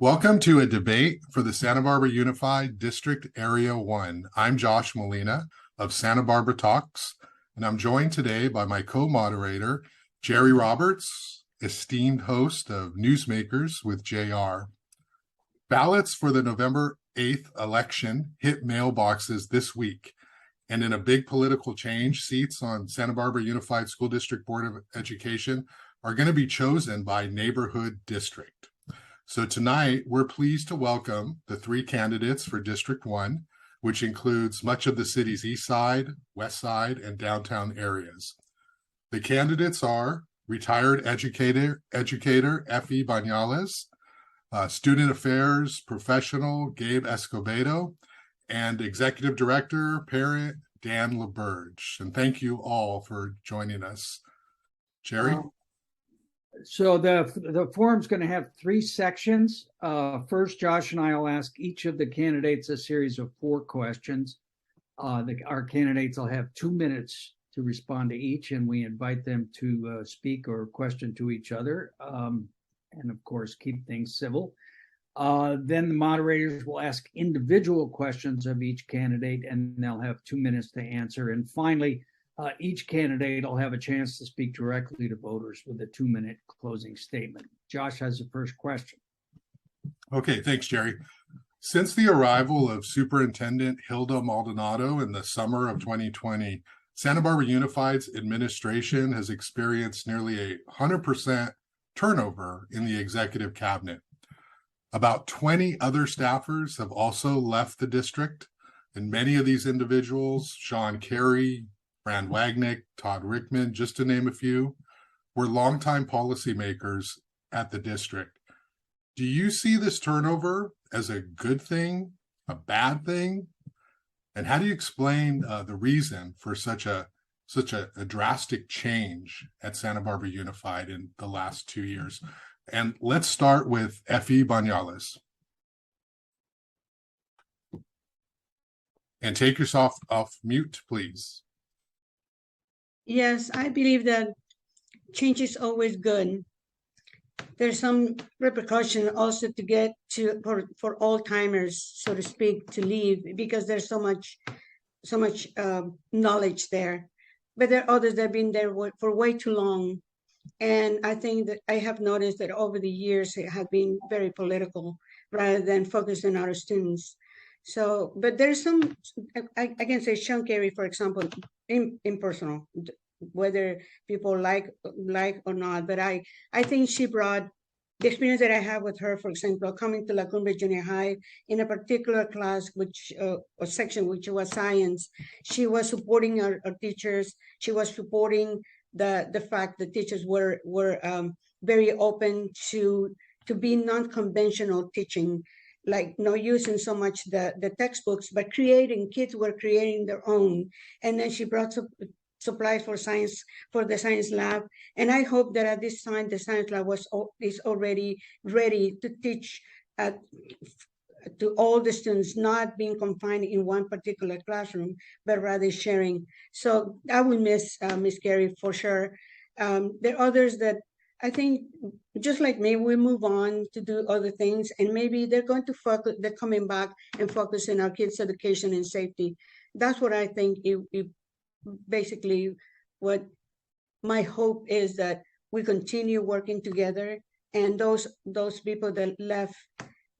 Welcome to a debate for the Santa Barbara Unified District Area 1. I'm Josh Molina of Santa Barbara Talks, and I'm joined today by my co-moderator, Jerry Roberts, esteemed host of Newsmakers with JR. Ballots for the November 8th election hit mailboxes this week, and in a big political change, seats on Santa Barbara Unified School District Board of Education are going to be chosen by neighborhood district. So tonight, we're pleased to welcome the three candidates for District 1, which includes much of the city's Eastside, Westside, and Downtown areas. The candidates are retired educator Efi Bañales, student affairs professional Gabe Escobedo, and executive director, parent Dan Berge. And thank you all for joining us. Jerry? So the forum's going to have three sections. First, Josh and I will ask each of the candidates a series of 4 questions. Our candidates will have 2 minutes to respond to each, and we invite them to speak or question to each other, and of course, keep things civil. Then the moderators will ask individual questions of each candidate, and they'll have 2 minutes to answer. And finally, each candidate will have a chance to speak directly to voters with a 2-minute closing statement. Josh has the first question. Okay, thanks, Jerry. Since the arrival of Superintendent Hilda Maldonado in the summer of 2020, Santa Barbara Unified's administration has experienced nearly 100% turnover in the executive cabinet. About 20 other staffers have also left the district, and many of these individuals, Sean Carey, Brand Wagnick, Todd Rickman, just to name a few, were longtime policymakers at the district. Do you see this turnover as a good thing, a bad thing? And how do you explain the reason for such a drastic change at Santa Barbara Unified in the last 2 years? And let's start with Efi Bañales. And take yourself off mute, please. Yes, I believe that change is always good. There's some repercussion also to get to for all timers, so to speak, to leave, because there's so much knowledge there. But there are others that have been there for way too long. And I think that I have noticed that over the years it has been very political rather than focusing on our students. So, but there's some, I can say Sean Carey, for example, impersonal, whether people like or not. But I think she brought the experience that I have with her, for example, coming to La Cumbre Junior High in a particular class, which or section, which was science. She was supporting our teachers. She was supporting the fact that teachers were very open to be non-conventional teaching, like no using so much the textbooks, but kids were creating their own. And then she brought supplies for science, for the science lab. And I hope that at this time, the science lab is already ready to teach to all the students, not being confined in one particular classroom, but rather sharing. So I will miss Miss Carey for sure. There are others that I think, just like me, we move on to do other things, and maybe they're going to focus, they're coming back and focus on our kids' education and safety. That's what I think basically what my hope is, that we continue working together, and those people that left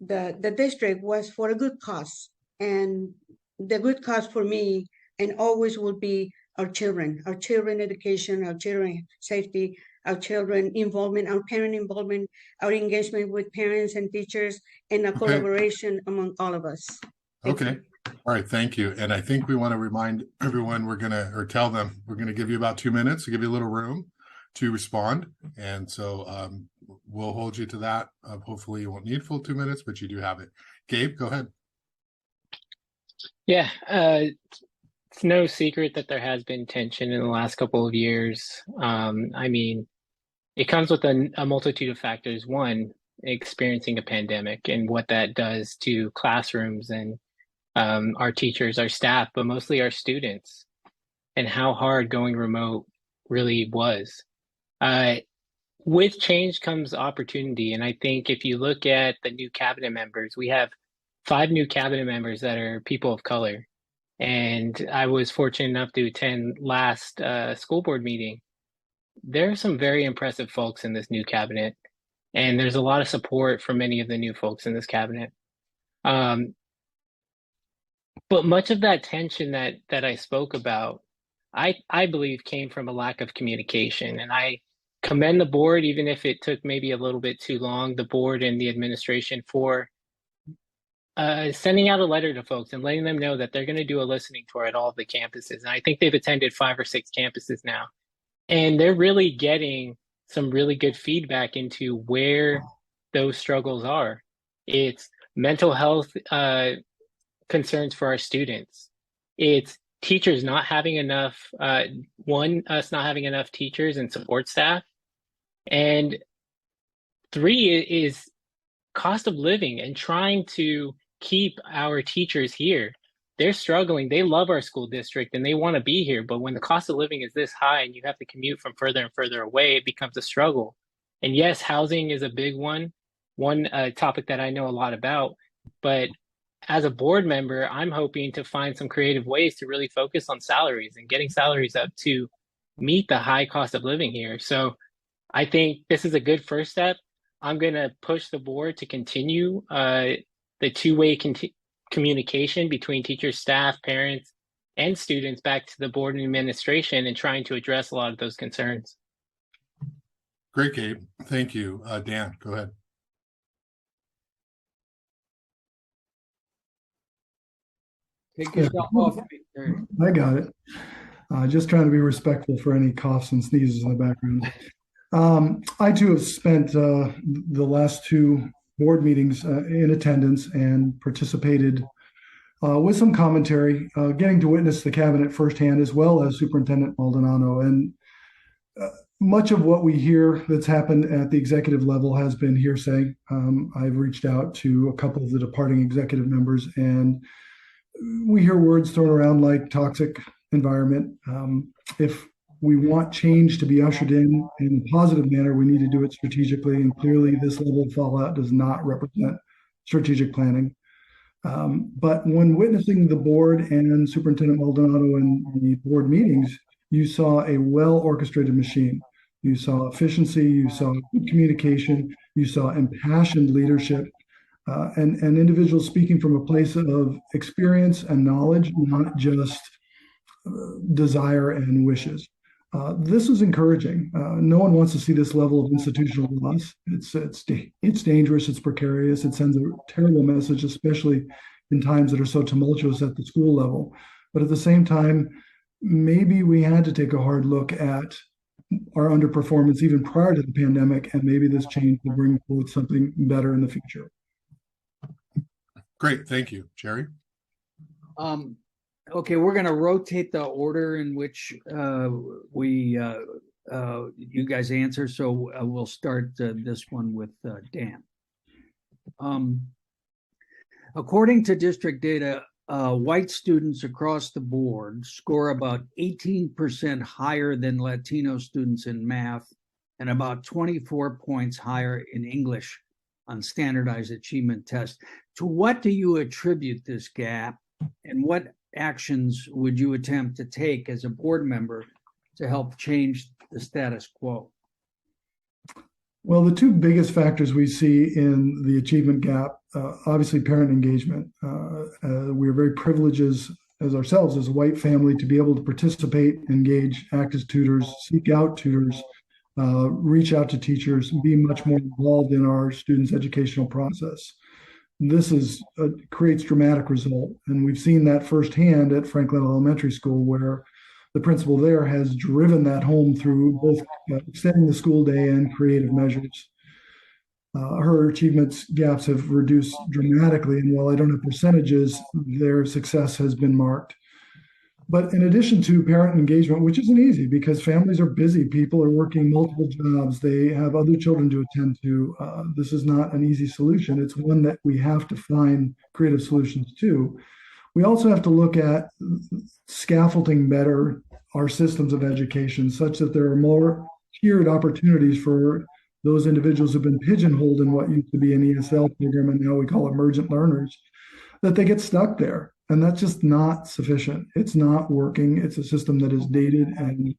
the district was for a good cause. And the good cause for me and always will be our children education, our children safety, our children involvement, our parent involvement, our engagement with parents and teachers, and a collaboration among all of us. Thank you. All right, thank you. And I think we want to remind everyone tell them we're going to give you about 2 minutes to give you a little room to respond. And so we'll hold you to that. Hopefully you won't need full 2 minutes, but you do have it. Gabe, go ahead. Yeah, it's no secret that there has been tension in the last couple of years. I mean, it comes with a multitude of factors. One, experiencing a pandemic and what that does to classrooms and our teachers, our staff, but mostly our students, and how hard going remote really was. with change comes opportunity. And I think if you look at the new cabinet members, we have 5 new cabinet members that are people of color. And I was fortunate enough to attend last school board meeting. There are some very impressive folks in this new cabinet, and there's a lot of support from many of the new folks in this cabinet. But much of that tension that I spoke about, I believe came from a lack of communication. And I commend the board, even if it took maybe a little bit too long, the board and the administration for sending out a letter to folks and letting them know that they're going to do a listening tour at all of the campuses. And I think they've attended 5 or 6 campuses now. And they're really getting some really good feedback into where those struggles are. It's mental health concerns for our students. It's teachers not having enough, us not having enough teachers and support staff. And 3 is cost of living and trying to keep our teachers here. They're struggling. They love our school district and they want to be here. But when the cost of living is this high and you have to commute from further and further away, it becomes a struggle. And yes, housing is a big one topic that I know a lot about. But as a board member, I'm hoping to find some creative ways to really focus on salaries and getting salaries up to meet the high cost of living here. So I think this is a good first step. I'm going to push the board to continue the two-way communication between teachers, staff, parents, and students back to the board and administration and trying to address a lot of those concerns. Great, Gabe. Thank you. Dan, go ahead. Take yourself off. I got it. Just trying to be respectful for any coughs and sneezes in the background. I too have spent the last 2 board meetings in attendance and participated with some commentary, getting to witness the cabinet firsthand, as well as Superintendent Maldonado. And much of what we hear that's happened at the executive level has been hearsay. I've reached out to a couple of the departing executive members, and we hear words thrown around like toxic environment. If we want change to be ushered in a positive manner, we need to do it strategically. And clearly this level of fallout does not represent strategic planning. But when witnessing the board and Superintendent Maldonado in the board meetings, you saw a well-orchestrated machine. You saw efficiency, you saw good communication, you saw impassioned leadership, and individuals speaking from a place of experience and knowledge, not just desire and wishes. This is encouraging. No one wants to see this level of institutional loss. It's dangerous. It's precarious. It sends a terrible message, especially in times that are so tumultuous at the school level. But at the same time, maybe we had to take a hard look at our underperformance even prior to the pandemic, and maybe this change will bring forth something better in the future. Great, thank you, Jerry. Okay, we're going to rotate the order in which you guys answer. So we'll start this one with Dan. According to district data, white students across the board score about 18% higher than Latino students in math and about 24 points higher in English on standardized achievement tests. To what do you attribute this gap, and what actions would you attempt to take as a board member to help change the status quo? Well, the 2 biggest factors we see in the achievement gap, obviously parent engagement. We're very privileged as ourselves, as a white family, to be able to participate, engage, act as tutors, seek out tutors, reach out to teachers, and be much more involved in our students' educational process. This creates dramatic result. And we've seen that firsthand at Franklin Elementary School, where the principal there has driven that home through both extending the school day and creative measures. Her achievements gaps have reduced dramatically. And while I don't have percentages, their success has been marked. But in addition to parent engagement, which isn't easy because families are busy, people are working multiple jobs, they have other children to attend to. This is not an easy solution. It's one that we have to find creative solutions to. We also have to look at scaffolding better our systems of education such that there are more tiered opportunities for those individuals who've been pigeonholed in what used to be an ESL program and now we call emergent learners, that they get stuck there. And that's just not sufficient. It's not working. It's a system that is dated, and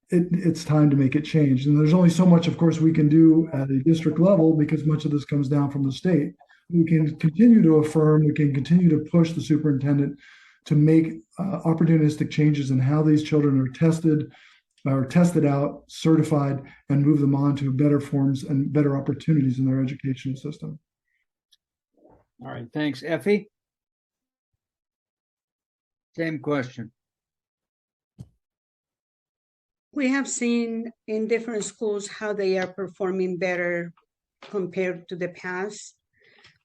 it's time to make it change. And there's only so much, of course, we can do at a district level because much of this comes down from the state. We can continue to affirm, we can continue to push the superintendent to make opportunistic changes in how these children are tested out, certified, and move them on to better forms and better opportunities in their educational system. All right, thanks. Efi? Same question. We have seen in different schools how they are performing better compared to the past.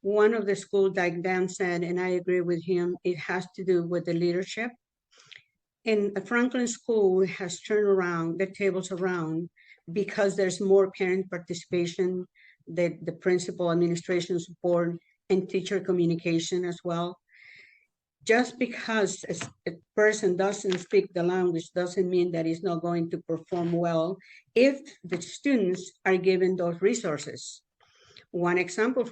One of the schools, like Dan said, and I agree with him, it has to do with the leadership. In a Franklin school has turned around, the tables around, because there's more parent participation, the principal administration support, and teacher communication as well. Just because a person doesn't speak the language doesn't mean that he's not going to perform well if the students are given those resources. One example,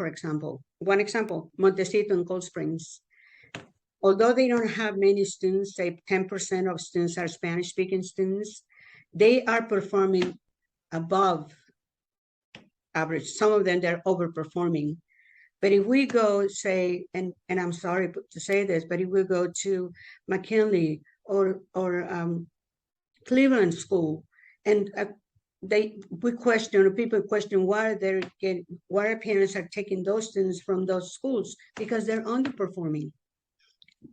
Montecito and Cold Springs. Although they don't have many students, say 10% of students are Spanish-speaking students, they are performing above average. Some of them, they're overperforming. But if we go, say, and I'm sorry to say this, but if we go to McKinley or Cleveland School, and people question why parents are taking those students from those schools, because they're underperforming.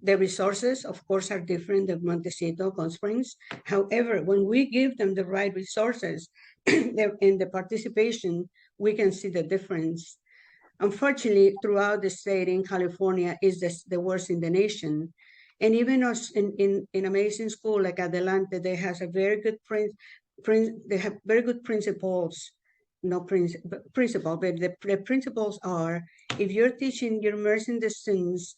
The resources, of course, are different than Montecito, Cold Springs. However, when we give them the right resources in the participation, we can see the difference. Unfortunately, throughout the state in California is the worst in the nation. And even us in amazing school like Adelante, they have a very good they have very good principles. But the principles are, if you're teaching, you're immersing the students,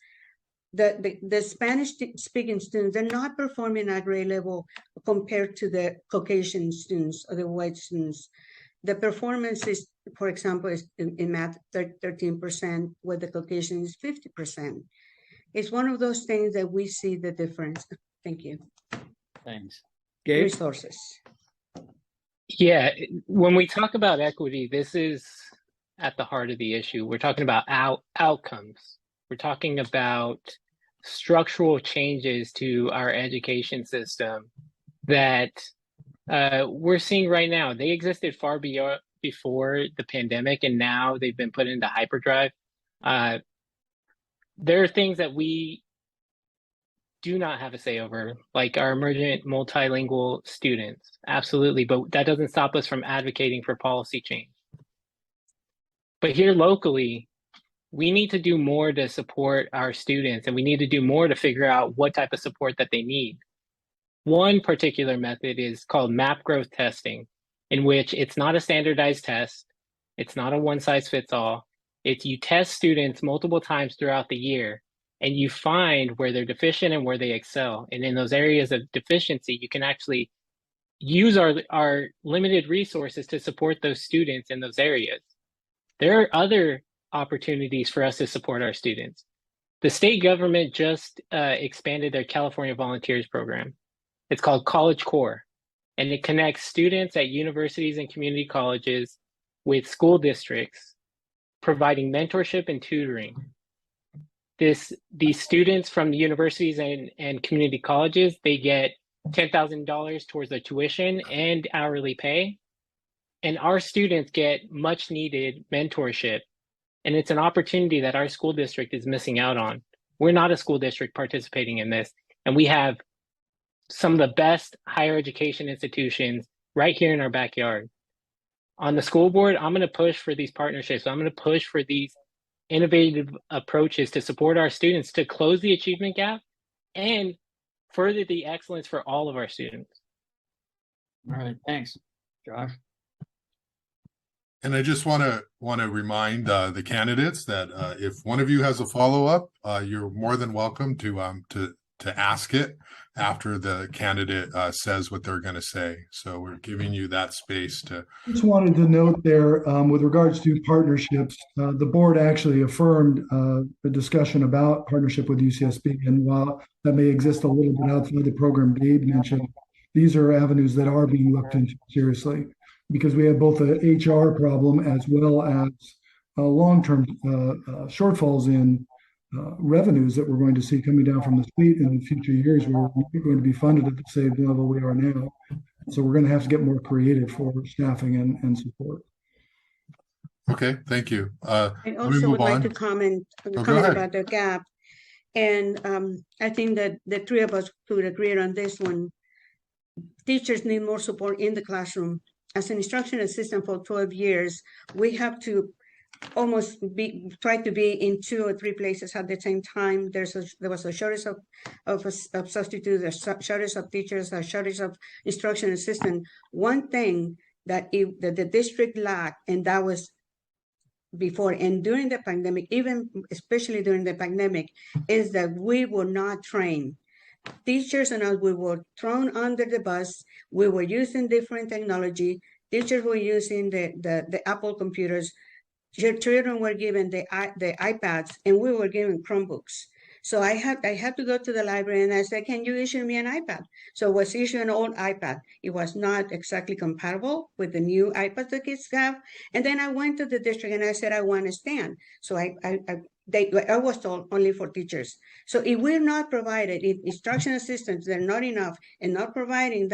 the Spanish-speaking students, they're not performing at grade level compared to the Caucasian students or the white students. The performance is, for example, is in math 13%, where the Caucasian is 50%. It's one of those things that we see the difference. Thank you. Thanks. Gabe? Resources. Yeah, when we talk about equity, this is at the heart of the issue. We're talking about outcomes. We're talking about structural changes to our education system that we're seeing right now. They existed far before the pandemic, and now they've been put into hyperdrive. There are things that we do not have a say over, like our emergent multilingual students. Absolutely, but that doesn't stop us from advocating for policy change. But here locally, we need to do more to support our students, and we need to do more to figure out what type of support that they need. One particular method is called map growth testing, in which it's not a standardized test. It's not a one-size-fits-all. It's you test students multiple times throughout the year, and you find where they're deficient and where they excel. And in those areas of deficiency, you can actually use our limited resources to support those students in those areas. There are other opportunities for us to support our students. The state government just expanded their California Volunteers program. It's called College Core, and it connects students at universities and community colleges with school districts, providing mentorship and tutoring. These students from the universities and community colleges, they get $10,000 towards their tuition and hourly pay. And our students get much needed mentorship. And it's an opportunity that our school district is missing out on. We're not a school district participating in this. And we have some of the best higher education institutions right here in our backyard. On the school board, I'm going to push for these partnerships. I'm going to push for these innovative approaches to support our students, to close the achievement gap and further the excellence for all of our students. All right, thanks, Josh. And I just want to remind the candidates that if one of you has a follow-up, you're more than welcome to ask it after the candidate says what they're going to say. So we're giving you that space to. Just wanted to note there, with regards to partnerships, the board actually affirmed the discussion about partnership with UCSB. And while that may exist a little bit outside the program Gabe mentioned, these are avenues that are being looked into seriously, because we have both a HR problem as well as long-term shortfalls in revenues that we're going to see coming down from the state in the future years. We're going to be funded at the same level we are now. So we're going to have to get more creative for staffing and support. Okay, thank you. I also would like to comment about the gap. And I think that the three of us could agree on this one. Teachers need more support in the classroom. As an instruction assistant for 12 years, we have to almost try to be in 2 or 3 places at the same time. There was a shortage of substitutes, a shortage of teachers, a shortage of instruction assistant. One thing that the district lacked, and that was before and during the pandemic, even especially during the pandemic, is that we were not trained. Teachers and us, we were thrown under the bus. We were using different technology. Teachers were using the Apple computers. Your children were given the iPads, and we were given Chromebooks. So I had to go to the library and I said, "Can you issue me an iPad?" So I was issued an old iPad. It was not exactly compatible with the new iPads the kids have. And then I went to the district and I said, "I want to stand." So I was told only for teachers. So if we're not provided, if instruction assistants, they're not enough and not providing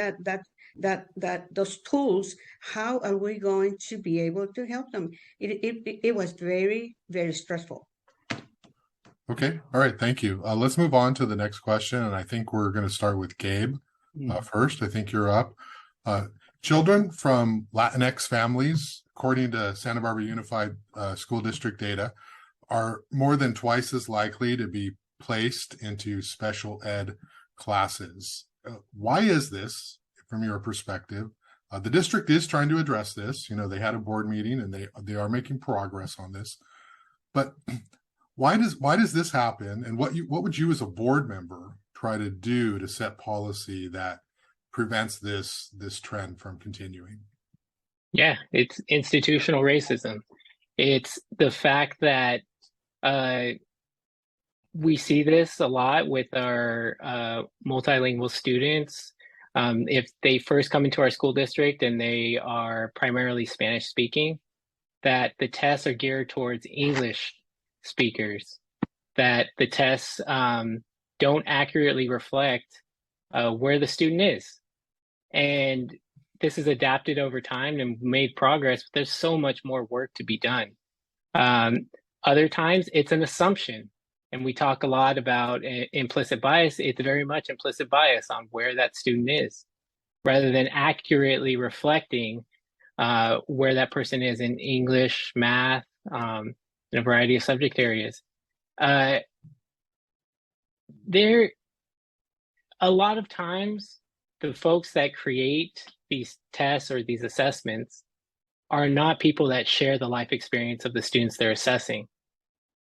those tools, how are we going to be able to help them? It was very, very stressful. Okay, all right, thank you. Let's move on to the next question, and I think we're going to start with Gabe first. I think you're up. Children from Latinx families, according to Santa Barbara Unified School District data, are more than twice as likely to be placed into special ed classes. Why is this, from your perspective? The district is trying to address this. You know, they had a board meeting and they are making progress on this. But why does this happen? And what would you as a board member try to do to set policy that prevents this trend from continuing? Yeah, it's institutional racism. It's the fact that we see this a lot with our multilingual students. If they first come into our school district and they are primarily Spanish speaking, that the tests are geared towards English speakers, that the tests don't accurately reflect where the student is. And this is adapted over time and made progress, but there's so much more work to be done. Other times it's an assumption. And we talk a lot about implicit bias. It's very much implicit bias on where that student is, rather than accurately reflecting where that person is in English, math, in a variety of subject areas. A lot of times, the folks that create these tests or these assessments are not people that share the life experience of the students they're assessing.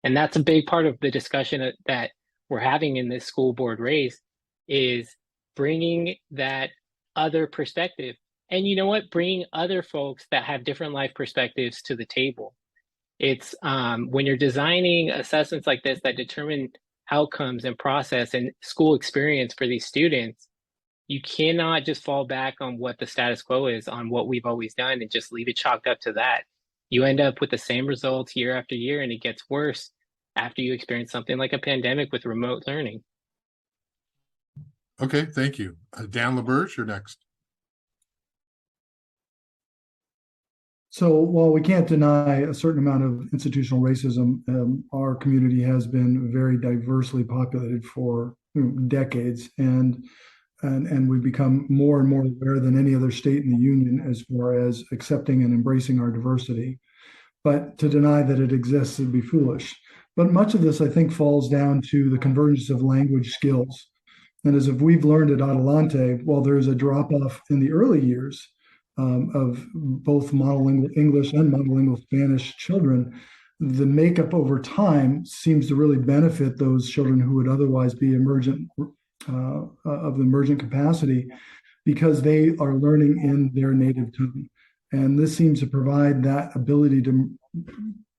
And that's a big part of the discussion that we're having in this school board race, is bringing that other perspective. And you know what? Bringing other folks that have different life perspectives to the table. It's when you're designing assessments like this that determine outcomes and process and school experience for these students, you cannot just fall back on what the status quo is, on what we've always done, and just leave it chalked up to that. You end up with the same results year after year, and it gets worse after you experience something like a pandemic with remote learning. Okay, thank you. Dan LaBerge, you're next. So while we can't deny a certain amount of institutional racism, our community has been very diversely populated for decades, and we've become more and more aware than any other state in the union as far as accepting and embracing our diversity. But to deny that it exists would be foolish. But much of this, I think, falls down to the convergence of language skills. And as if we've learned at Adelante, while there's a drop-off in the early years of both monolingual English and monolingual Spanish children, the makeup over time seems to really benefit those children who would otherwise be emergent of the emergent capacity because they are learning in their native tongue. And this seems to provide that ability to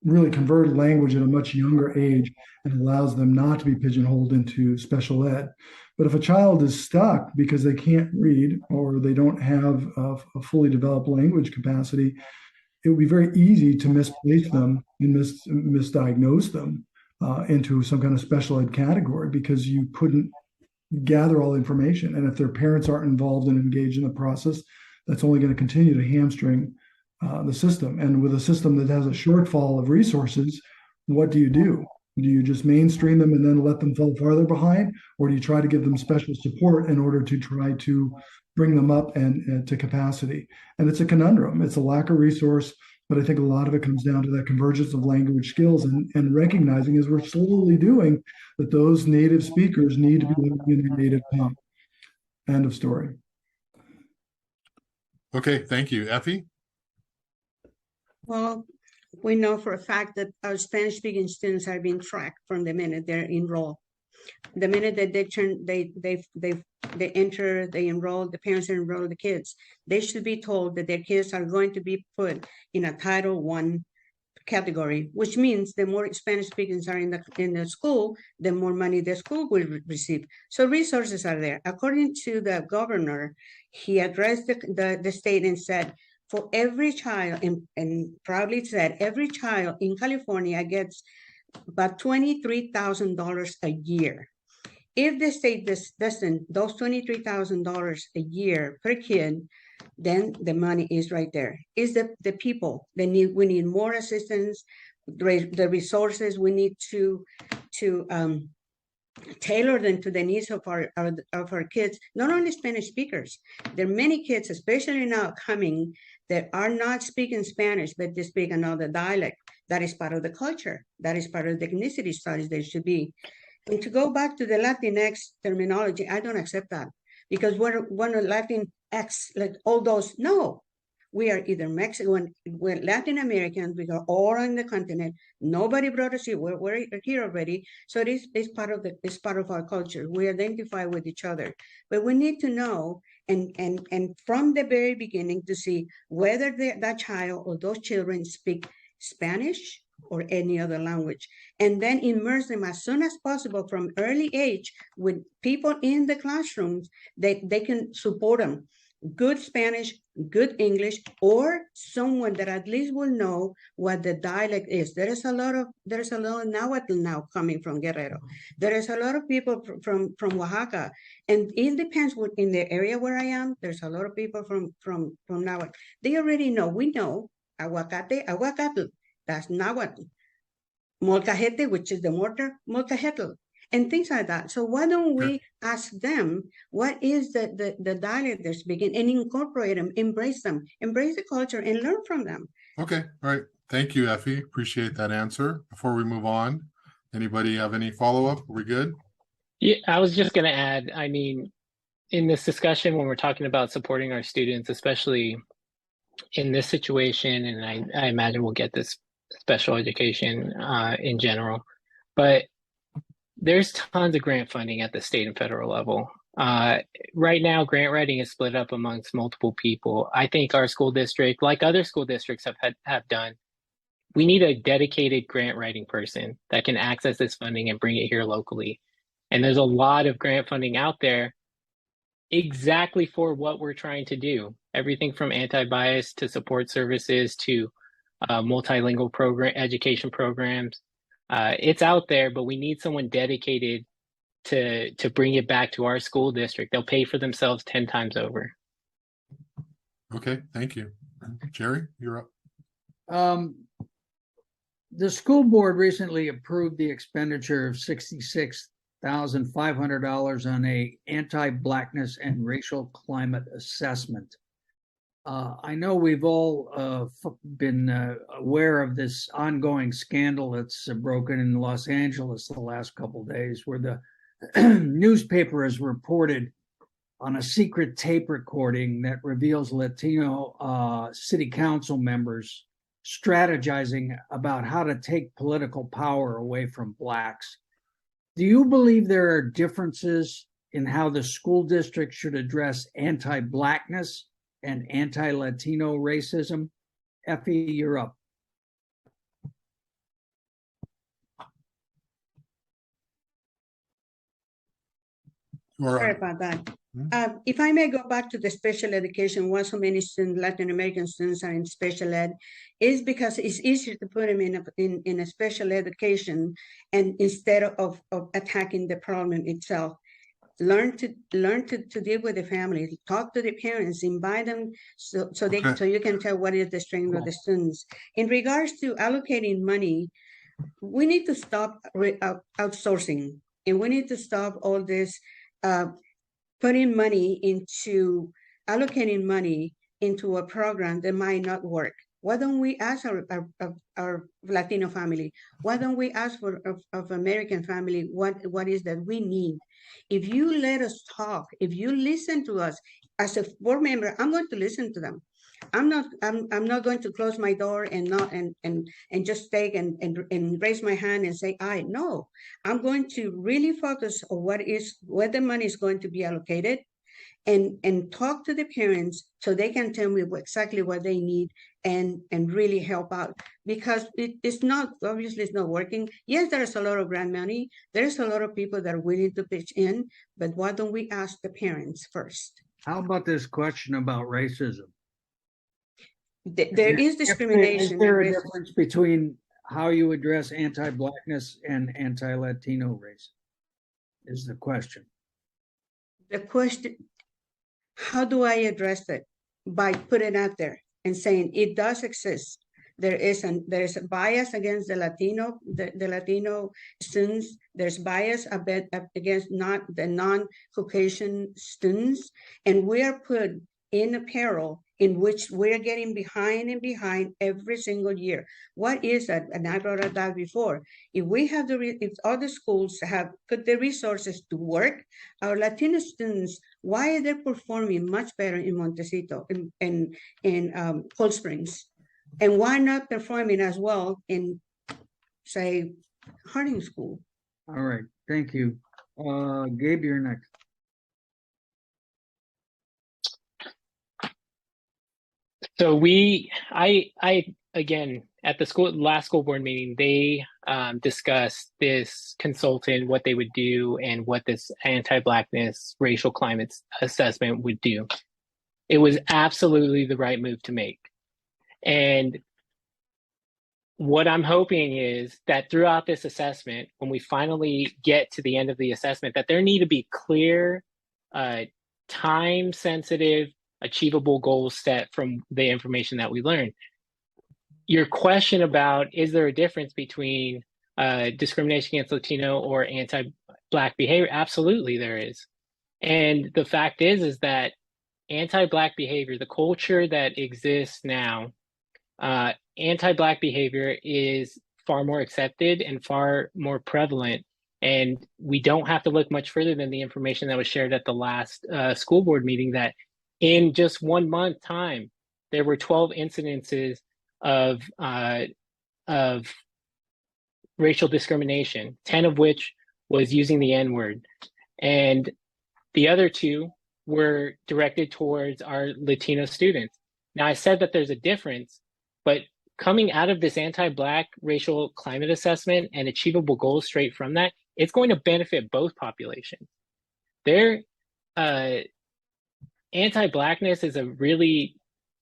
really convert language at a much younger age and allows them not to be pigeonholed into special ed. But if a child is stuck because they can't read or they don't have a fully developed language capacity, it would be very easy to misplace them and misdiagnose them into some kind of special ed category because you couldn't gather all the information. And if their parents aren't involved and engaged in the process, that's only going to continue to hamstring the system. And with a system that has a shortfall of resources, what do? Do you just mainstream them and then let them fall farther behind? Or do you try to give them special support in order to try to bring them up and to capacity? And it's a conundrum. It's a lack of resource, but I think a lot of it comes down to that convergence of language skills and recognizing, as we're slowly doing, that those native speakers need to be learning in their native tongue. End of story. Okay, thank you. Efi? Well, we know for a fact that our Spanish-speaking students are being tracked from the minute they're enrolled. The minute that they enter, they enroll, the parents enroll the kids. They should be told that their kids are going to be put in a Title I category, which means the more Spanish speakers are in the school, the more money the school will receive. So resources are there. According to the governor, he addressed the state and said, for every child, and proudly said, every child in California gets about $23,000 a year. If the state doesn't, those $23,000 a year per kid, then the money is right there. Is the people we need more assistance, the resources we need to tailor them to the needs of our kids, not only Spanish speakers. There are many kids, especially now coming, that are not speaking Spanish, but they speak another dialect. That is part of the culture. That is part of the ethnicity studies there should be. And to go back to the Latinx terminology, I don't accept that because we're Latinx, like all those. No, we are either Mexican, we're Latin Americans, we are all on the continent. Nobody brought us here. We're here already. So it's part of our culture. We identify with each other. But we need to know and from the very beginning to see whether that child or those children speak Spanish or any other language, and then immerse them as soon as possible from early age with people in the classrooms that they can support them. Good Spanish, good English, or someone that at least will know what the dialect is. There is a lot of Nahuatl now coming from Guerrero. There is a lot of people from Oaxaca, and it depends in the area where I am. There's a lot of people from Nahuatl. They already know. We know aguacate, that's Nahuatl. Molcajete, which is the mortar, molcajetl, and things like that. So why don't we ask them what is the dialect they're speaking and incorporate them, embrace the culture and learn from them. Okay, all right. Thank you, Efi. Appreciate that answer. Before we move on, anybody have any follow-up? Are we good? Yeah, I was just going to add, I mean, in this discussion, when we're talking about supporting our students, especially in this situation, and I imagine we'll get this special education in general, but there's tons of grant funding at the state and federal level. Right now, grant writing is split up amongst multiple people. I think our school district, like other school districts have done, we need a dedicated grant writing person that can access this funding and bring it here locally. And there's a lot of grant funding out there exactly for what we're trying to do. Everything from anti-bias to support services to multilingual education programs. It's out there, but we need someone dedicated to bring it back to our school district. They'll pay for themselves 10 times over. Okay, thank you. Jerry, you're up. The school board recently approved the expenditure of $66,500 on a anti-Blackness and racial climate assessment. I know we've all been aware of this ongoing scandal that's broken in Los Angeles the last couple of days, where the newspaper has reported on a secret tape recording that reveals Latino city council members strategizing about how to take political power away from Blacks. Do you believe there are differences in how the school district should address anti-Blackness and anti-Latino racism. Efi, you're up. Sorry about that. If I may go back to the special education, why so many students, Latin American students are in special ed, is because it's easier to put them in a special education, and instead of attacking the problem itself. Learn to deal with the family, talk to the parents, invite them so you can tell what is the strength of the students. In regards to allocating money, we need to stop outsourcing, and we need to stop all this allocating money into a program that might not work. Why don't we ask our Latino family? Why don't we ask of American family what is that we need? If you let us talk, if you listen to us, as a board member, I'm going to listen to them. I'm not going to close my door and just take and raise my hand and say I no. I'm going to really focus on where the money is going to be allocated, and talk to the parents so they can tell me exactly what they need and really help out, because it's not working. Yes, there's a lot of grant money. There's a lot of people that are willing to pitch in, but why don't we ask the parents first? How about this question about racism? There is discrimination. Is there a difference between how you address anti-Blackness and anti-Latino race? Is the question. The question, how do I address it? By putting it out there and saying it does exist. There is a bias against the Latino students. There's bias against the non-Caucasian students, and we are put in a peril in which we're getting behind every single year. What is that? And I brought it up before. If other schools have put the resources to work, our Latino students, why are they performing much better in Montecito, in Cold Springs? And why not performing as well in, say, Harding School? All right, thank you. Gabe, you're next. So I again, at the last school board meeting, they discussed this consultant, what they would do, and what this anti-Blackness racial climate assessment would do. It was absolutely the right move to make. And what I'm hoping is that throughout this assessment, when we finally get to the end of the assessment, that there need to be clear, time-sensitive, achievable goals set from the information that we learned. Your question about, is there a difference between discrimination against Latino or anti-Black behavior? Absolutely there is. And the fact is that anti-Black behavior, the culture that exists now, anti-Black behavior is far more accepted and far more prevalent. And we don't have to look much further than the information that was shared at the last school board meeting, that in just 1 month time, there were 12 incidences of racial discrimination, 10 of which was using the N-word. And the other 2 were directed towards our Latino students. Now, I said that there's a difference, but coming out of this anti-Black racial climate assessment and achievable goals straight from that, it's going to benefit both populations. Anti-Blackness is a really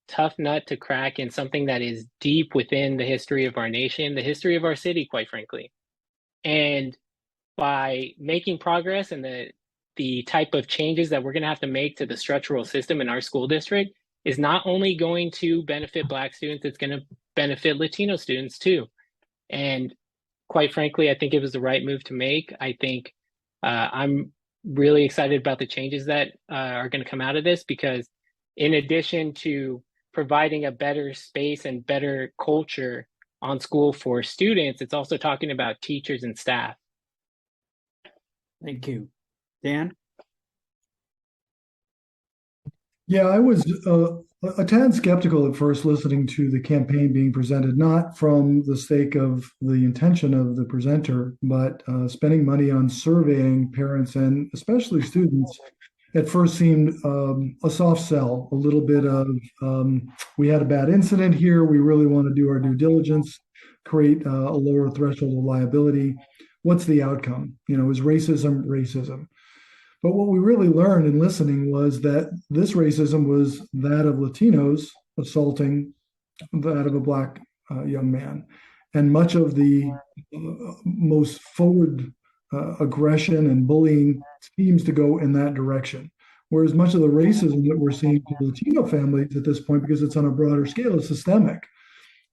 tough nut to crack, and something that is deep within the history of our nation, the history of our city, quite frankly. And by making progress and the type of changes that we're going to have to make to the structural system in our school district is not only going to benefit Black students, it's going to benefit Latino students too. And quite frankly, I think it was the right move to make. I think I'm really excited about the changes that are going to come out of this, because in addition to providing a better space and better culture on school for students, it's also talking about teachers and staff. Thank you. Dan? Yeah, I was a tad skeptical at first listening to the campaign being presented, not from the sake of the intention of the presenter, but spending money on surveying parents and especially students at first seemed a soft sell, a little bit of we had a bad incident here, we really want to do our due diligence, create a lower threshold of liability. What's the outcome? Is racism racism? But what we really learned in listening was that this racism was that of Latinos assaulting that of a Black young man. And much of the most forward aggression and bullying seems to go in that direction. Whereas much of the racism that we're seeing to Latino families at this point, because it's on a broader scale, is systemic.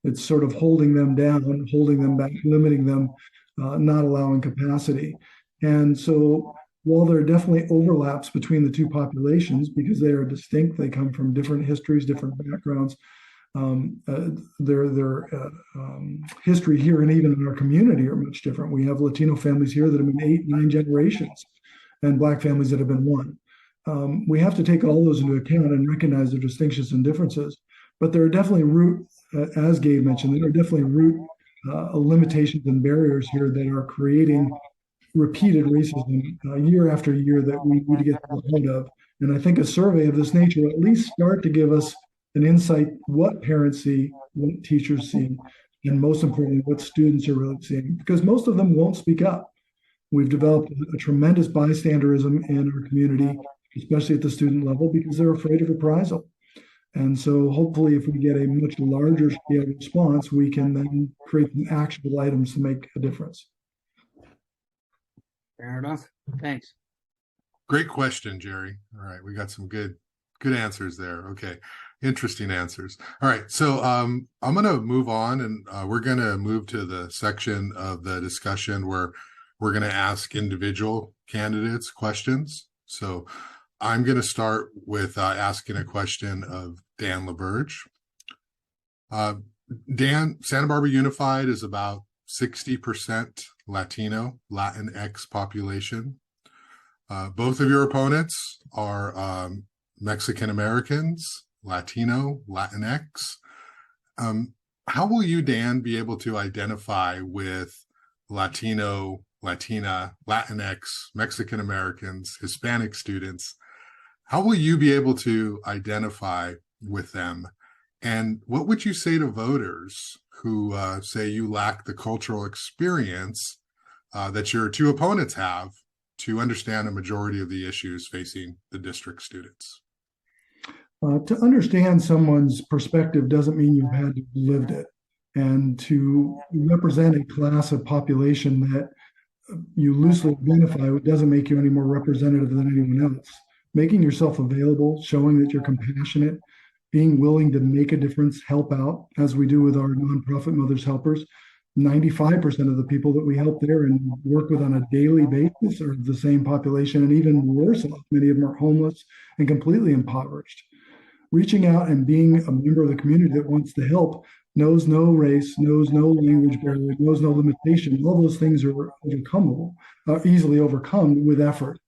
It's sort of holding them down, holding them back, limiting them, not allowing capacity. And so while there are definitely overlaps between the two populations because they are distinct, they come from different histories, different backgrounds. Their history here and even in our community are much different. We have Latino families here that have been 8, 9 generations, and Black families that have been 1. We have to take all those into account and recognize their distinctions and differences. But there are definitely as Gabe mentioned, there are definitely limitations and barriers here that are creating repeated racism year after year that we need to get to the heart of. And I think a survey of this nature will at least start to give us an insight what parents see, what teachers see, and most importantly, what students are really seeing, because most of them won't speak up. We've developed a tremendous bystanderism in our community, especially at the student level, because they're afraid of reprisal. And so hopefully if we get a much larger scale response, we can then create some actionable items to make a difference. Fair enough. Thanks. Great question, Jerry. All right, we got some good answers there. Okay, interesting answers. All right, so I'm going to move on, and we're going to move to the section of the discussion where we're going to ask individual candidates questions. So I'm going to start with asking a question of Dan LaBerge. Dan, Santa Barbara Unified is about 60% Latino, Latinx population. Both of your opponents are Mexican Americans, Latino, Latinx. How will you, Dan, be able to identify with Latino, Latina, Latinx, Mexican Americans, Hispanic students? How will you be able to identify with them? And what would you say to voters who say you lack the cultural experience that your two opponents have to understand a majority of the issues facing the district students? To understand someone's perspective doesn't mean you've had to have lived it. And to represent a class of population that you loosely identify with doesn't make you any more representative than anyone else. Making yourself available, showing that you're compassionate, being willing to make a difference, help out, as we do with our nonprofit Mothers Helpers. 95% of the people that we help there and work with on a daily basis are the same population, and even worse off. Many of them are homeless and completely impoverished. Reaching out and being a member of the community that wants to help knows no race, knows no language barrier, knows no limitation. All those things are overcomable, easily overcome with effort.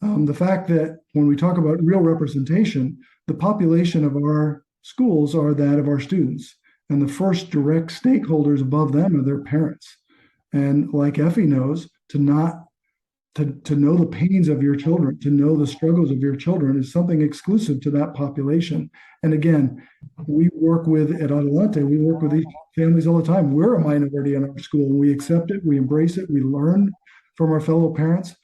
The fact that when we talk about real representation, the population of our schools are that of our students. And the first direct stakeholders above them are their parents. And like Efi knows, to know the pains of your children, to know the struggles of your children is something exclusive to that population. And again, we work with, at Adelante, we work with these families all the time. We're a minority in our school. We accept it, we embrace it, we learn from our fellow parents.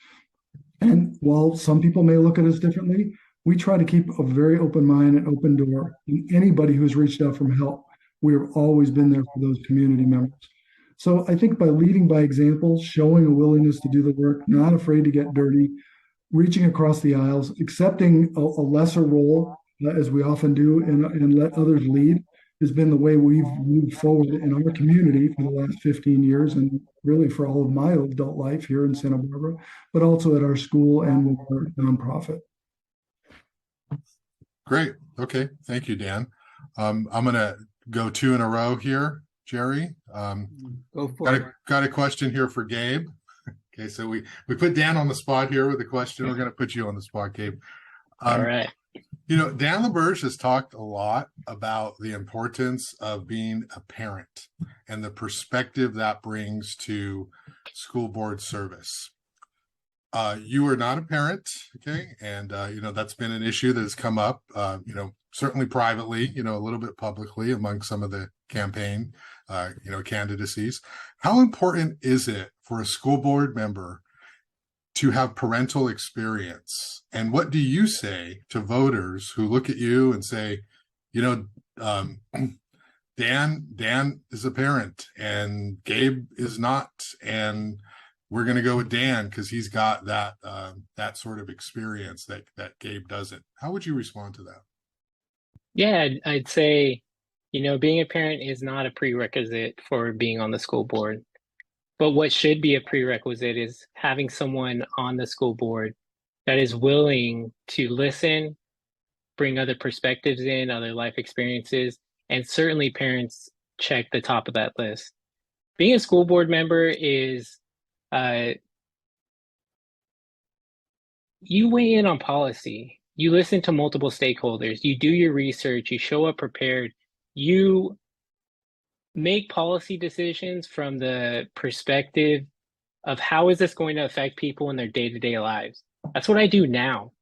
And while some people may look at us differently, we try to keep a very open mind and open door. And anybody who's reached out for help, we've always been there for those community members. So I think by leading by example, showing a willingness to do the work, not afraid to get dirty, reaching across the aisles, accepting a lesser role, as we often do, and let others lead, has been the way we've moved forward in our community for the last 15 years and really for all of my adult life here in Santa Barbara, but also at our school and with our nonprofit. Great. Okay. Thank you, Dan. I'm going to go 2 in a row here, Jerry. Go for it. Got a question here for Gabe. Okay, so we put Dan on the spot here with a question. We're going to put you on the spot, Gabe. All right. You know, Dan LaBerge has talked a lot about the importance of being a parent and the perspective that brings to school board service. You are not a parent, okay? And, you know, that's been an issue that has come up, you know, certainly privately, you know, a little bit publicly among some of the campaign, you know, candidacies. How important is it for a school board member to have parental experience? And what do you say to voters who look at you and say, you know, Dan is a parent and Gabe is not, and we're going to go with Dan because he's got that that sort of experience that Gabe doesn't. How would you respond to that? Yeah, I'd say, you know, being a parent is not a prerequisite for being on the school board. But what should be a prerequisite is having someone on the school board that is willing to listen, bring other perspectives in, other life experiences, and certainly parents check the top of that list. Being a school board member is you weigh in on policy, you listen to multiple stakeholders, you do your research, you show up prepared, you make policy decisions from the perspective of how is this going to affect people in their day-to-day lives. That's what I do now.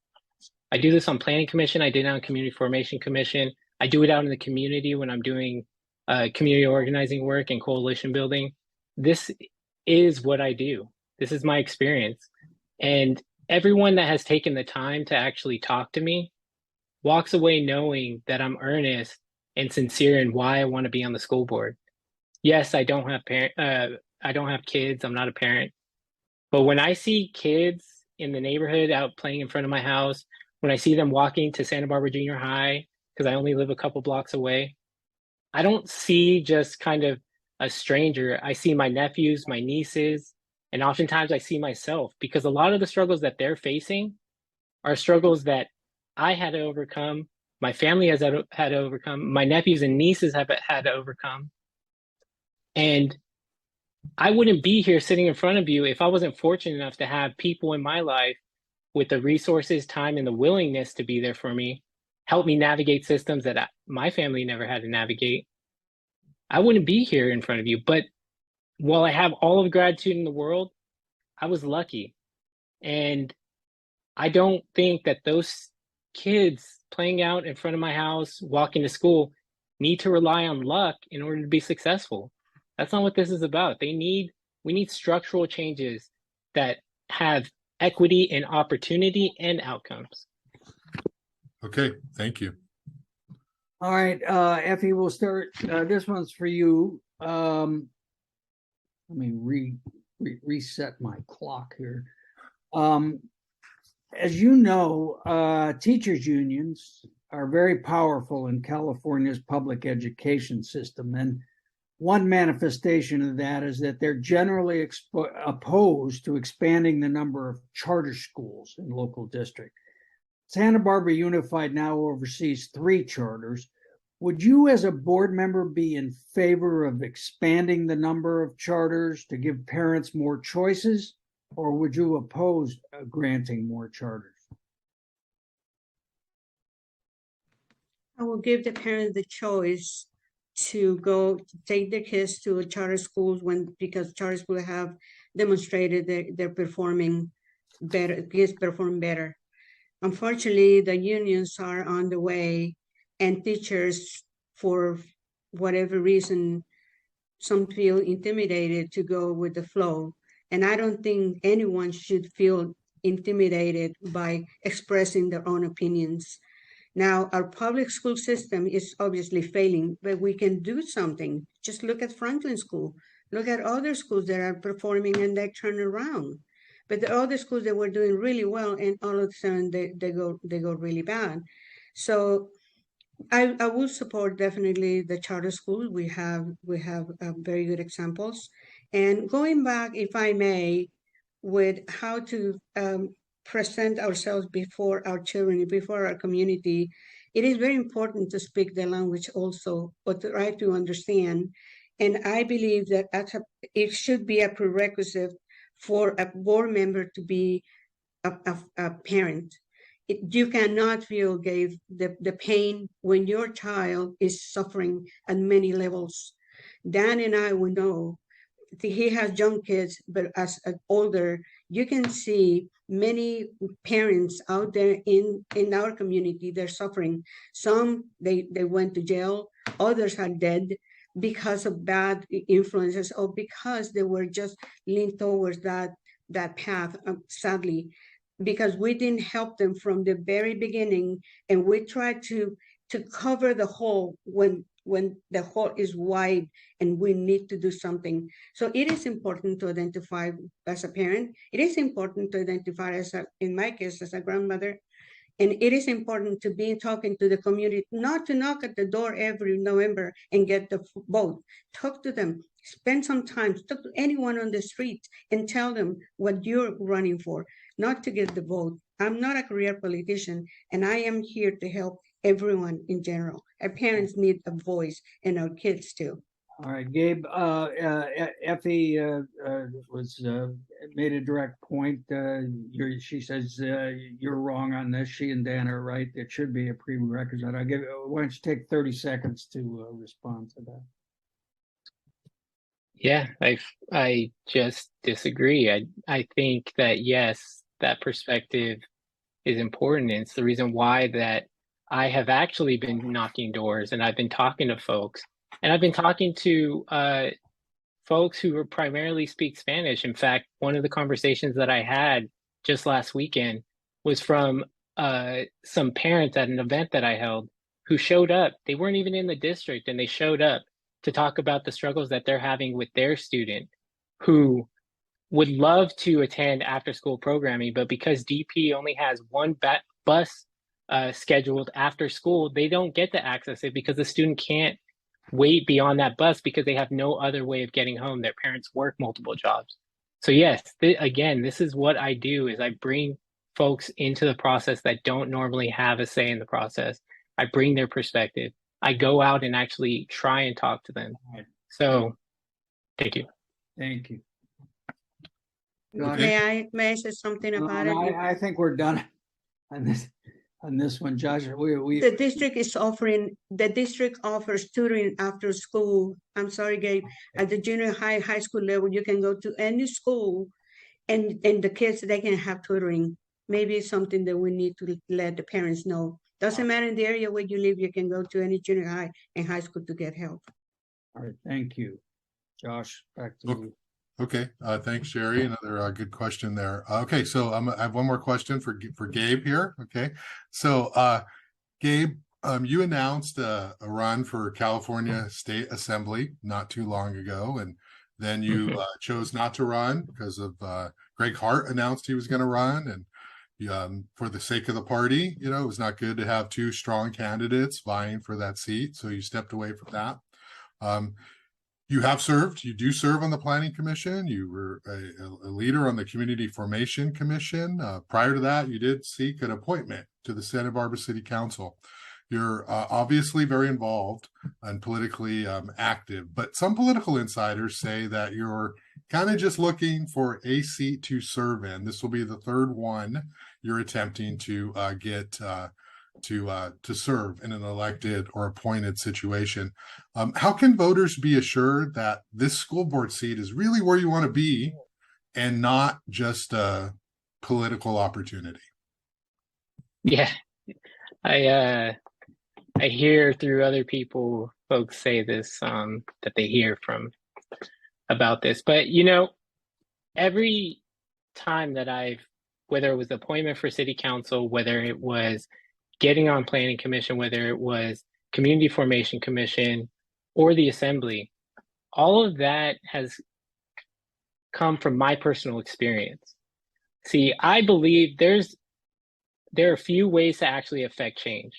I do this on Planning Commission. I did it on Community Formation Commission. I do it out in the community when I'm doing community organizing work and coalition building. This is what I do. This is my experience. And everyone that has taken the time to actually talk to me walks away knowing that I'm earnest and sincere in why I want to be on the school board. Yes, I don't have kids. I'm not a parent. But when I see kids in the neighborhood out playing in front of my house, when I see them walking to Santa Barbara Junior High, because I only live a couple blocks away, I don't see just kind of a stranger. I see my nephews, my nieces, and oftentimes I see myself, because a lot of the struggles that they're facing are struggles that I had to overcome, my family has had to overcome, my nephews and nieces have had to overcome. And I wouldn't be here sitting in front of you if I wasn't fortunate enough to have people in my life with the resources, time, and the willingness to be there for me, help me navigate systems that my family never had to navigate. I wouldn't be here in front of you. But while I have all of the gratitude in the world, I was lucky. And I don't think that those kids playing out in front of my house, walking to school, need to rely on luck in order to be successful. That's not what this is about. We need structural changes that have equity and opportunity and outcomes. Okay, thank you. All right, Efi, we'll start. This one's for you. Let me reset my clock here. As you know, teachers unions are very powerful in California's public education system. And one manifestation of that is that they're generally opposed to expanding the number of charter schools in local district. Santa Barbara Unified now oversees 3 charters. Would you as a board member be in favor of expanding the number of charters to give parents more choices, or would you oppose granting more charters? I will give the parents the choice to go take their kids to charter schools because charter schools have demonstrated that they're performing better, kids perform better. Unfortunately, the unions are on the way, and teachers, for whatever reason, some feel intimidated to go with the flow. And I don't think anyone should feel intimidated by expressing their own opinions. Now, our public school system is obviously failing, but we can do something. Just look at Franklin School. Look at other schools that are performing and they turn around. But the other schools that were doing really well, and all of a sudden they go really bad. So I will support definitely the charter schools. We have very good examples. And going back, if I may, with how to present ourselves before our children, before our community, it is very important to speak the language also, but to try to understand. And I believe that it should be a prerequisite for a board member to be a parent. you cannot feel, Gabe, the pain when your child is suffering at many levels. Dan and I will know he has young kids, but as an older, you can see many parents out there in our community, they're suffering. Some, they went to jail, others are dead because of bad influences or because they were just leaned towards that path, sadly, because we didn't help them from the very beginning, and we tried to cover the hole when the hole is wide and we need to do something. So it is important to identify as a parent. It is important to identify in my case, as a grandmother. And it is important to be talking to the community, not to knock at the door every November and get the vote. Talk to them, spend some time, talk to anyone on the street and tell them what you're running for, not to get the vote. I'm not a career politician, and I am here to help everyone in general. Our parents need a voice, and our kids too. All right, Gabe, Efi made a direct point. She says you're wrong on this. She and Dan are right. It should be a prerequisite. Why don't you take 30 seconds to respond to that? Yeah, I just disagree. I think that yes, that perspective is important. And it's the reason why that I have actually been knocking doors and I've been talking to folks. And I've been talking to folks who primarily speak Spanish. In fact, one of the conversations that I had just last weekend was from some parents at an event that I held who showed up. They weren't even in the district, and they showed up to talk about the struggles that they're having with their student who would love to attend after-school programming, but because DP only has one bus scheduled after school, they don't get to access it because the student can't wait beyond that bus because they have no other way of getting home. Their parents work multiple jobs. So yes, again, this is what I do is I bring folks into the process that don't normally have a say in the process. I bring their perspective. I go out and actually try and talk to them. So thank you. Thank you. May I say something about it? I think we're done on this one, Josh. The district offers tutoring after school. I'm sorry, Gabe. At the junior high school level, you can go to any school, and the kids, they can have tutoring. Maybe it's something that we need to let the parents know. Doesn't matter in the area where you live, you can go to any junior high and high school to get help. All right, thank you. Josh, back to you. Okay, thanks, Jerry. Another good question there. Okay, so I have one more question for Gabe here. Okay, so Gabe, you announced a run for California State Assembly not too long ago, and then you chose not to run because of Greg Hart announced he was going to run, and for the sake of the party, it was not good to have two strong candidates vying for that seat, so you stepped away from that. You do serve on the Planning Commission. You were a leader on the Community Formation Commission. Prior to that, you did seek an appointment to the Santa Barbara City Council. You're obviously very involved and politically active, but some political insiders say that you're kind of just looking for a seat to serve in. This will be the third one you're attempting to get to serve in an elected or appointed situation. How can voters be assured that this school board seat is really where you want to be and not just a political opportunity? Yeah, I hear through other people, folks say this, that they hear from about this, but every time that whether it was the appointment for city council, whether it was getting on planning commission, whether it was community formation commission or the assembly, all of that has come from my personal experience. See, I believe there are a few ways to actually affect change.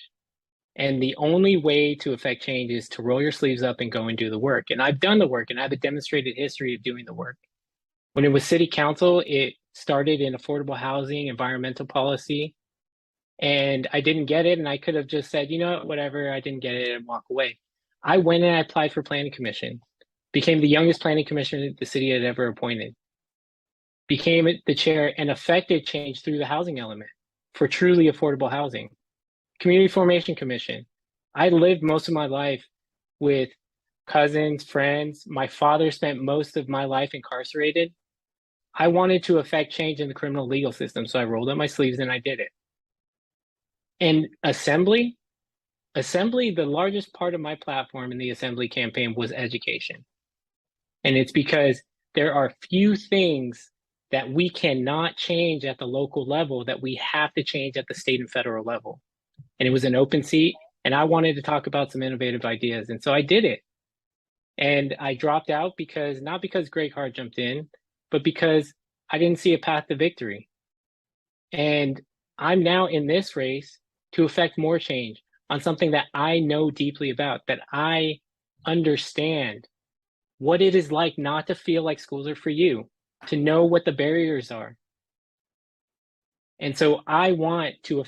And the only way to affect change is to roll your sleeves up and go and do the work. And I've done the work, and I have a demonstrated history of doing the work. When it was city council, it started in affordable housing, environmental policy, and I didn't get it. And I could have just said, whatever, I didn't get it, and walk away. I went and I applied for planning commission, became the youngest planning commissioner the city had ever appointed, became the chair, and affected change through the housing element. for truly affordable housing. Community Formation Commission. I lived most of my life with cousins, friends. My father spent most of my life incarcerated. I wanted to affect change in the criminal legal system, so I rolled up my sleeves and I did it. And Assembly, the largest part of my platform in the Assembly campaign was education. And it's because there are few things that we cannot change at the local level that we have to change at the state and federal level. And it was an open seat, and I wanted to talk about some innovative ideas. And so I did it. And I dropped out not because Greg Hart jumped in, but because I didn't see a path to victory. And I'm now in this race to affect more change on something that I know deeply about, that I understand what it is like not to feel like schools are for you, to know what the barriers are. And so I want to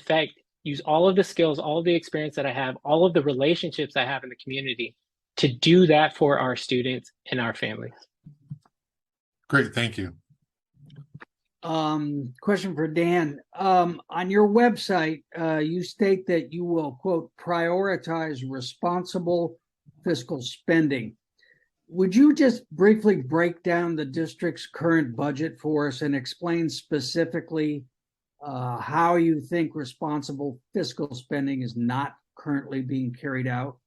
use all of the skills, all of the experience that I have, all of the relationships I have in the community to do that for our students and our families. Great, thank you. Question for Dan. On your website, you state that you will, quote, prioritize responsible fiscal spending. Would you just briefly break down the district's current budget for us and explain specifically how you think responsible fiscal spending is not currently being carried out?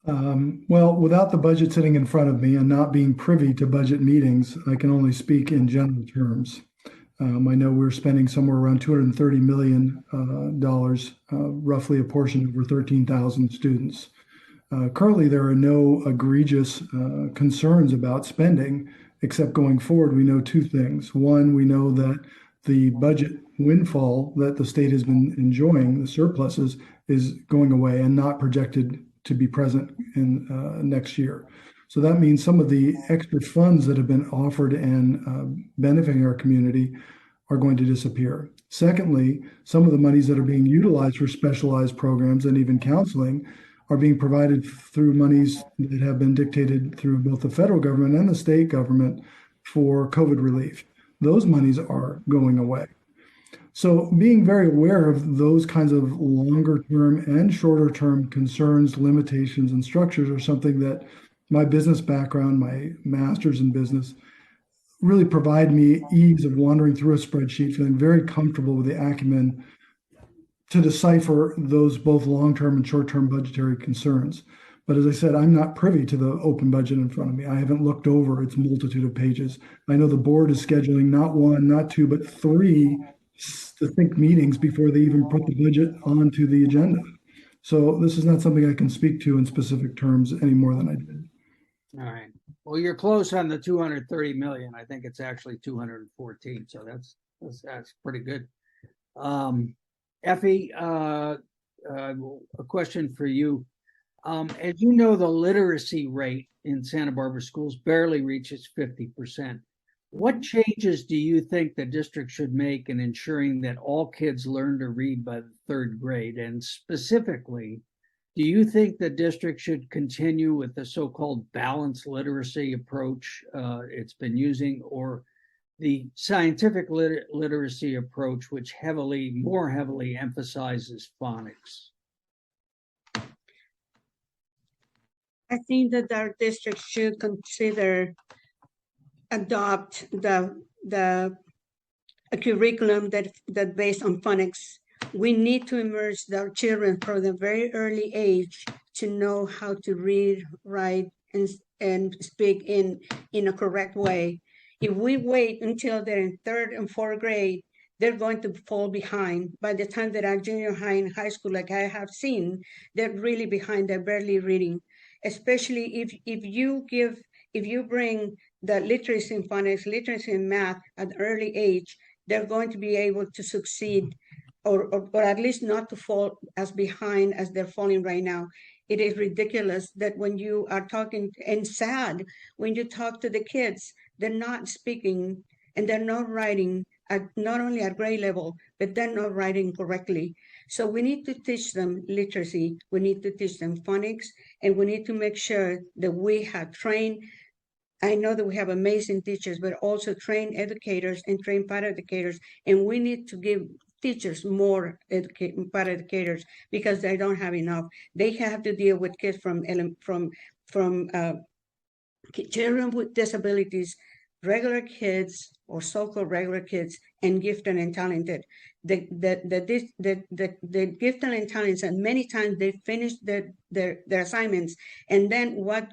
Well, without the budget sitting in front of me and not being privy to budget meetings, I can only speak in general terms. I know we're spending somewhere around $230 million, roughly a portion over 13,000 students. Currently, there are no egregious concerns about spending, except going forward, we know two things. One, we know that the budget windfall that the state has been enjoying, the surpluses, is going away and not projected to be present in next year. So that means some of the extra funds that have been offered and benefiting our community are going to disappear. Secondly, some of the monies that are being utilized for specialized programs and even counseling are being provided through monies that have been dictated through both the federal government and the state government for COVID relief. Those monies are going away. So being very aware of those kinds of longer term and shorter term concerns, limitations, and structures are something that my business background, my master's in business, really provide me ease of wandering through a spreadsheet, feeling very comfortable with the acumen to decipher those both long-term and short-term budgetary concerns. But as I said, I'm not privy to the open budget in front of me. I haven't looked over its multitude of pages. I know the board is scheduling not one, not two, but 3 distinct meetings before they even put the budget onto the agenda. So this is not something I can speak to in specific terms any more than I did. All right. Well, you're close on the 230 million. I think it's actually 214. So that's pretty good. Efi, a question for you. As you know, the literacy rate in Santa Barbara schools barely reaches 50%. What changes do you think the district should make in ensuring that all kids learn to read by the 3rd grade? And specifically, do you think the district should continue with the so-called balanced literacy approach it's been using, or the scientific literacy approach, which more heavily emphasizes phonics? I think that our district should consider adopt the curriculum that based on phonics. We need to immerse our children from the very early age to know how to read, write, and speak in a correct way. If we wait until they're in 3rd and 4th grade, they're going to fall behind. By the time they're at junior high and high school, like I have seen, they're really behind. They're barely reading. Especially if you bring the literacy in phonics, literacy in math at an early age, they're going to be able to succeed or at least not to fall as behind as they're falling right now. It is ridiculous that when you are talking, and sad, when you talk to the kids, they're not speaking and they're not writing not only at grade level, but they're not writing correctly. So we need to teach them literacy, we need to teach them phonics, and we need to make sure that we have trained. I know that we have amazing teachers, but also trained educators and trained paraeducators, and we need to give teachers, more educators, because they don't have enough. They have to deal with kids from children with disabilities, regular kids or so-called regular kids, and gifted and talented. The gifted and talented, and many times they finish their assignments, and then what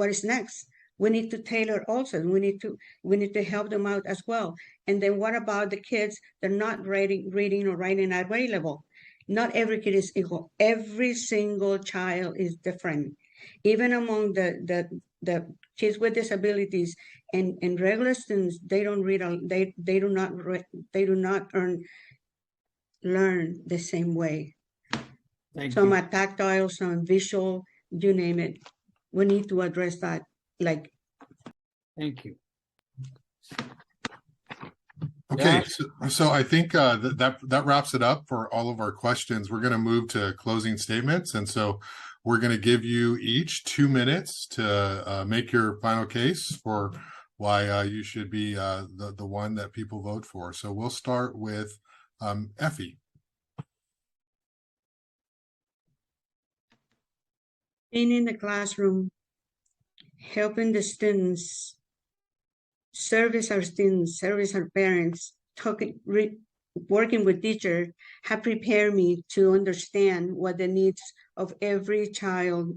is next? We need to tailor also. We need to help them out as well. And then what about the kids that are not reading or writing at grade level? Not every kid is equal. Every single child is different. Even among the kids with disabilities and regular students, they don't read. They do not learn the same way. Some are tactile, some visual. You name it. We need to address that. Thank you. Okay, so I think that wraps it up for all of our questions. We're going to move to closing statements, and so we're going to give you each 2 minutes to make your final case for why you should be the one that people vote for. So we'll start with Efi. Being in the classroom, helping the students, service our students, service our parents, working with teachers have prepared me to understand what the needs of every child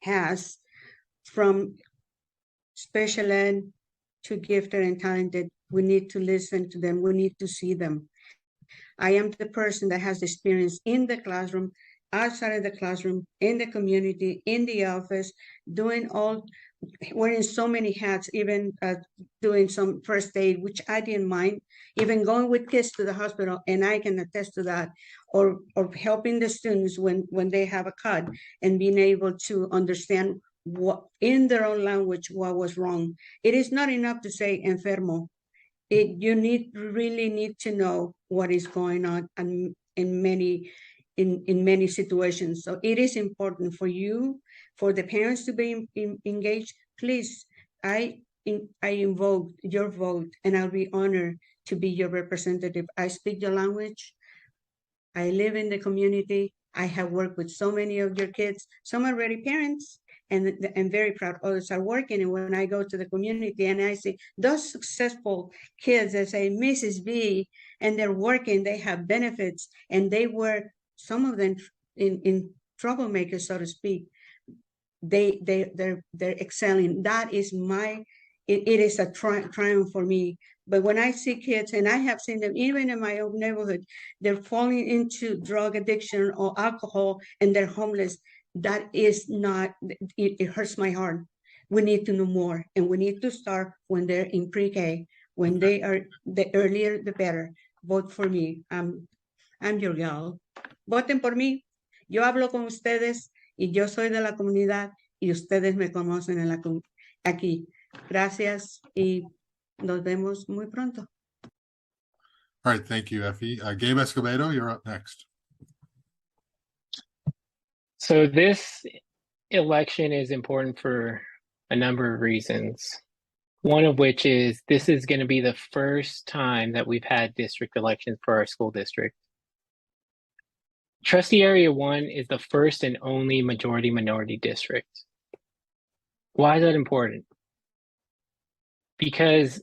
has, from special ed to gifted and talented. We need to listen to them. We need to see them. I am the person that has experience in the classroom, outside of the classroom, in the community, in the office, wearing so many hats, even doing some first aid, which I didn't mind, even going with kids to the hospital, and I can attest to that, or helping the students when they have a cut and being able to understand what in their own language what was wrong. It is not enough to say enfermo. You really need to know what is going on in many situations. So it is important for you, for the parents to be engaged. Please, I invoke your vote, and I'll be honored to be your representative. I speak your language. I live in the community. I have worked with so many of your kids. Some are already parents, and I'm very proud others are working. And when I go to the community and I see those successful kids that say Mrs. B, and they're working, they have benefits, and they were, some of them in troublemakers, so to speak, they're excelling. That is it is a triumph for me. But when I see kids, and I have seen them even in my own neighborhood, they're falling into drug addiction or alcohol, and they're homeless. That is not, it hurts my heart. We need to know more, and we need to start when they're in pre-K. When they are, the earlier the better. Vote for me. I'm your gal. Voten por mí. Yo hablo con ustedes y yo soy de la comunidad y ustedes me conocen aquí. Gracias y nos vemos muy pronto. All right, thank you, Efi. Gabe Escobedo, you're up next. So this election is important for a number of reasons. One of which is this is going to be the first time that we've had district elections for our school district. Trustee Area 1 is the first and only majority-minority district. Why is that important? Because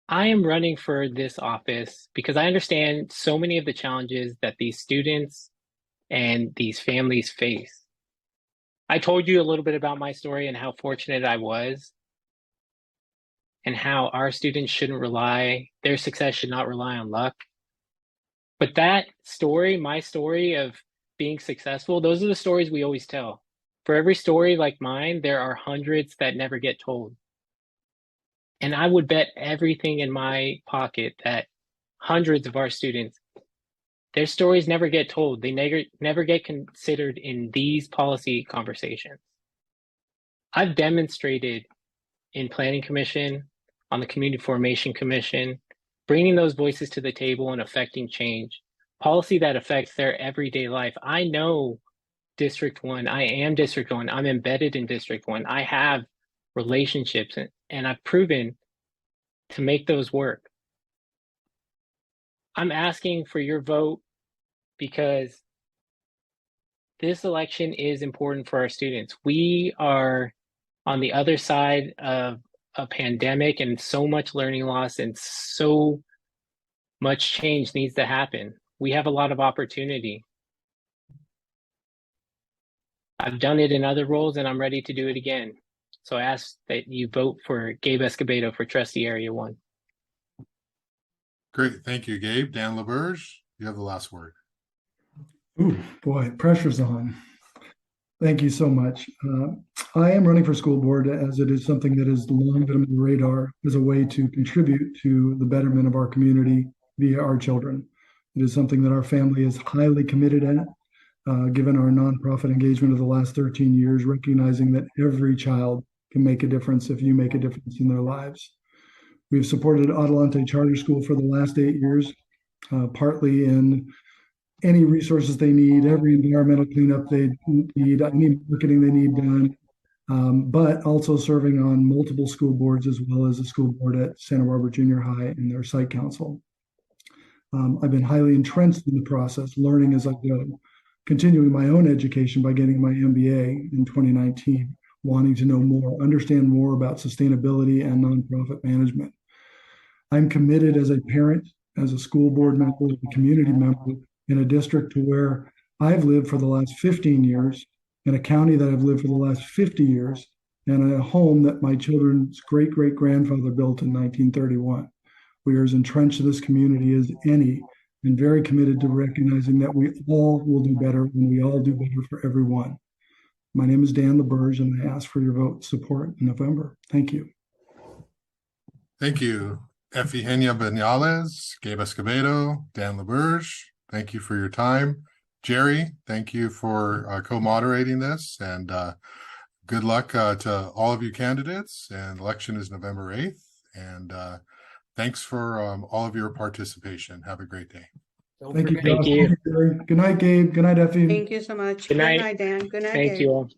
I am running for this office because I understand so many of the challenges that these students and these families face. I told you a little bit about my story and how fortunate I was, and how our students their success should not rely on luck. But that story, my story of being successful, those are the stories we always tell. For every story like mine, there are hundreds that never get told. And I would bet everything in my pocket that hundreds of our students, their stories never get told. They never get considered in these policy conversations. I've demonstrated in Planning Commission, on the Community Formation Commission, bringing those voices to the table and affecting change, policy that affects their everyday life. I know District 1, I am District 1, I'm embedded in District 1. I have relationships and I've proven to make those work. I'm asking for your vote because this election is important for our students. We are on the other side of a pandemic and so much learning loss and so much change needs to happen. We have a lot of opportunity. I've done it in other roles and I'm ready to do it again. So I ask that you vote for Gabe Escobedo for Trustee Area 1. Great. Thank you, Gabe. Dan LaBerge, you have the last word. Ooh, boy, pressure's on. Thank you so much. I am running for school board as it is something that has long been on the radar as a way to contribute to the betterment of our community via our children. It is something that our family is highly committed at, given our nonprofit engagement of the last 13 years, recognizing that every child can make a difference if you make a difference in their lives. We've supported Adelante Charter School for the last 8 years, partly in any resources they need, every environmental cleanup they need, any marketing they need done, but also serving on multiple school boards as well as a school board at Santa Barbara Junior High and their site council. I've been highly entrenched in the process, learning as I go, continuing my own education by getting my MBA in 2019, wanting to know more, understand more about sustainability and nonprofit management. I'm committed as a parent, as a school board member, as a community member in a district to where I've lived for the last 15 years, in a county that I've lived for the last 50 years, and in a home that my children's great-great-grandfather built in 1931. We are as entrenched in this community as any, and very committed to recognizing that we all will do better when we all do better for everyone. My name is Dan LaBerge, and I ask for your vote support in November. Thank you. Thank you, Efigenia Bañales, Gabe Escobedo, Dan LaBerge. Thank you for your time. Jerry, thank you for co-moderating this, and good luck to all of you candidates. And election is November 8th. And thanks for all of your participation. Have a great day. Thank you, Thank Josh. you. Good night, Gabe. Good night, Effie. Thank you so much. Good night. Dan. Good night, Thank Gabe. you all.